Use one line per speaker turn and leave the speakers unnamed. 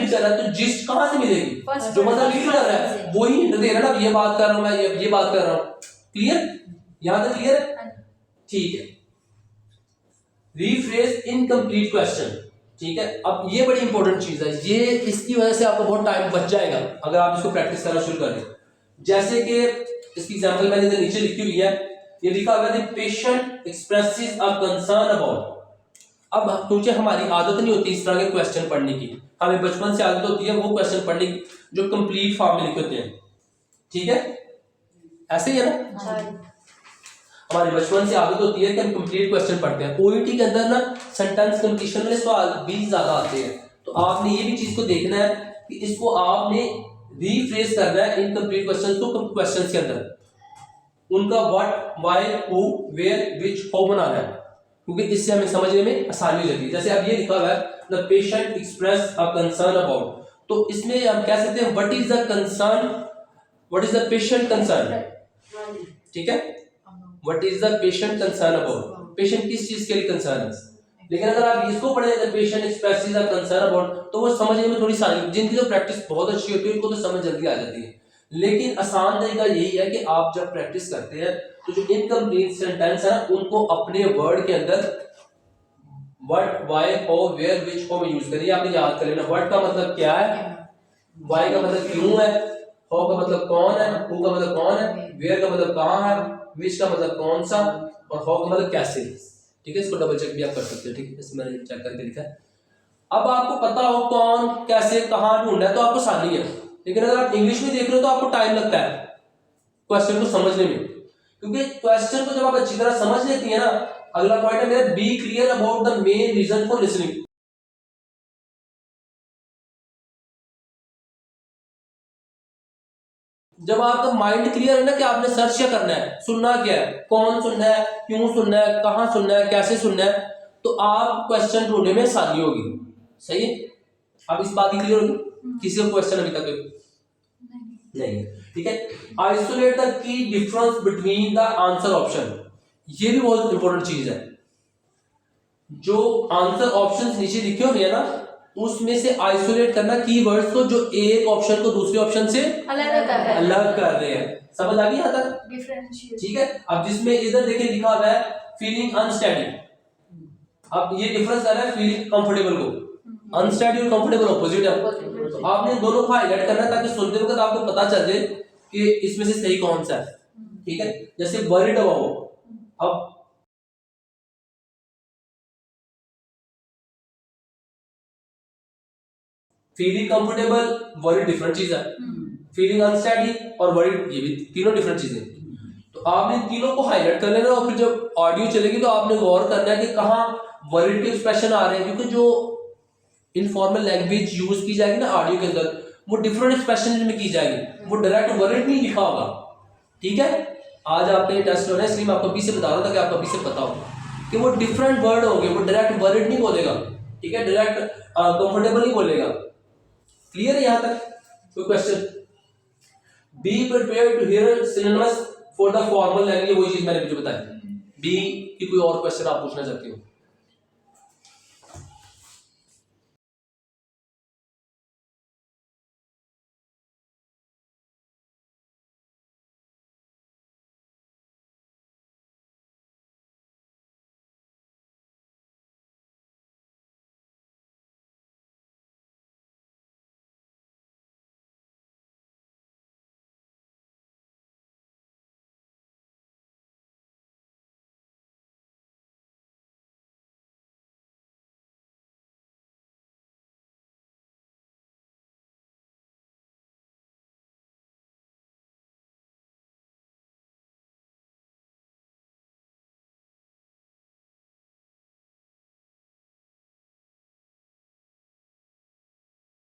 Read कर रहा है तो जिस्ट कहाँ से मिलेगी? जो बंदा रीड कर रहा है वही हिंट दे रहा है ना, ये बात कर रहा हूँ मैं, ये बात कर रहा हूँ। क्लियर? यहाँ तक क्लियर है? ठीक है। रीफ्रेज इनकम्प्लीट क्वेश्चन, ठीक है। अब ये बड़ी इंपॉर्टेंट चीज है, ये इसकी वजह से आपको बहुत टाइम बच जाएगा अगर आप इसको प्रैक्टिस करना शुरू कर दें। जैसे कि इसकी एग्जांपल मैंने इधर नीचे लिखी हुई है, ये लिखा हुआ है patient expresses a concern about. अब क्योंकि हमारी आदत नहीं होती इस तरह के क्वेश्चन पढ़ने की, हमें बचपन से आदत होती है वो क्वेश्चन पढ़ने की जो कंप्लीट फॉर्म में लिखे होते हैं, ठीक है, ऐसे ही है ना। हमारे बचपन से आदत होती है कि हम कंप्लीट क्वेश्चन पढ़ते हैं। ओईटी के अंदर ना सेंटेंस कंप्लीशन में सवाल भी ज्यादा आते हैं, तो आपने ये भी चीज को देखना है कि इसको आपने रीफ्रेज करना है इनकम्प्लीट क्वेश्चन को क्वेश्चन के अंदर उनका what, why, who, where, which, how बनाना है, क्योंकि इससे हमें समझने में आसानी हो जाती है। जैसे अब ये लिखा हुआ है the patient express a concern about, तो इसमें हम कह सकते हैं what is the concern, what is the patient concern, ठीक है, what is the patient concern about, patient किस चीज के लिए कंसर्न है। लेकिन अगर आप इसको पढ़े the patient expresses a concern about, तो वो समझने में थोड़ी सारी, जिनकी तो प्रैक्टिस बहुत अच्छी होती है उनको तो समझ जल्दी आ जाती है। लेकिन आसान तरीका यही है कि आप जब प्रैक्टिस करते हैं तो जो इनकम्प्लीट सेंटेंस है उनको अपने वर्ड के अंदर what, why, how, where, which, how में यूज करिए। आपने याद कर लेना व्हाट का मतलब क्या है, व्हाई का मतलब क्यों है, हाउ का मतलब कौन है, हु का मतलब कौन है, वेयर का मतलब कहाँ है, विच का मतलब कौन सा, और हाउ का मतलब कैसे, ठीक है। इसको डबल चेक भी आप कर सकते हो, ठीक है, इसमें मैंने चेक करके लिखा है। अब आपको पता हो कौन कैसे कहाँ ढूंढना है तो आपको आसानी है, लेकिन अगर आप इंग्लिश में देख रहे हो तो आपको टाइम लगता है क्वेश्चन को समझने में, क्योंकि क्वेश्चन को जब आप अच्छी तरह समझ लेती है ना, अगला पॉइंट है मेरा be clear about the main reason for listening. जब आपका माइंड क्लियर है ना कि आपने सर्च क्या करना है, सुनना क्या है, कौन सुनना है, क्यों सुनना है, कहां सुनना है, कैसे सुनना है, तो आप क्वेश्चन ढूंढने में आसानी होगी। सही है? अब इस बात की क्लियर होगी? किसी को क्वेश्चन अभी तक नहीं, ठीक है। Isolate the key difference between the answer option, ये भी बहुत इंपॉर्टेंट चीज है। जो आंसर ऑप्शंस नीचे लिखे हुए हैं ना, उसमें से आइसोलेट करना कीवर्ड्स को जो एक ऑप्शन को दूसरे ऑप्शन से अलग कर रहे हैं। समझ आ गई यहाँ तक? ठीक है। अब जिसमें इधर देखिए लिखा हुआ है फीलिंग अनस्टेडी, अब ये डिफरेंस कर रहा है फीलिंग कंफर्टेबल को, अनस्टेडी और कंफर्टेबल ऑपोजिट है। तो आपने दोनों को हाईलाइट करना है ताकि सुनते वक्त आपको पता चल जाए कि इसमें से सही कौन सा है, ठीक है। जैसे वरीड अबाउट, अब फीलिंग कंफर्टेबल वरीड डिफरेंट चीज है, फीलिंग अनस्टेडी और वरीड ये भी तीनों डिफरेंट चीजें। तो आपने तीनों को हाईलाइट कर लेना और फिर जब ऑडियो चलेगी तो आपने गौर करना है कि कहाँ वरीड के एक्सप्रेशन आ रहे हैं, क्योंकि जो इनफॉर्मल लैंग्वेज यूज की जाएगी ना ऑडियो के अंदर वो डिफरेंट एक्सप्रेशन में की जाएगी, वो डायरेक्ट वरीड नहीं लिखा होगा, ठीक है। आज आपका ये टेस्ट हो रहा है इसलिए मैं आपको अभी से बता रहा था कि आपको अभी से पता हो कि वो डिफरेंट वर्ड होंगे, वो डायरेक्ट वरीड नहीं बोलेगा, ठीक है, डायरेक्ट कंफर्टेबल नहीं बोलेगा। क्लियर है यहाँ तक? कोई question? Be prepare to hear synonymous for the formal language, वही चीज मैंने मुझे बताई। बी की कोई और क्वेश्चन आप पूछना चाहते हो?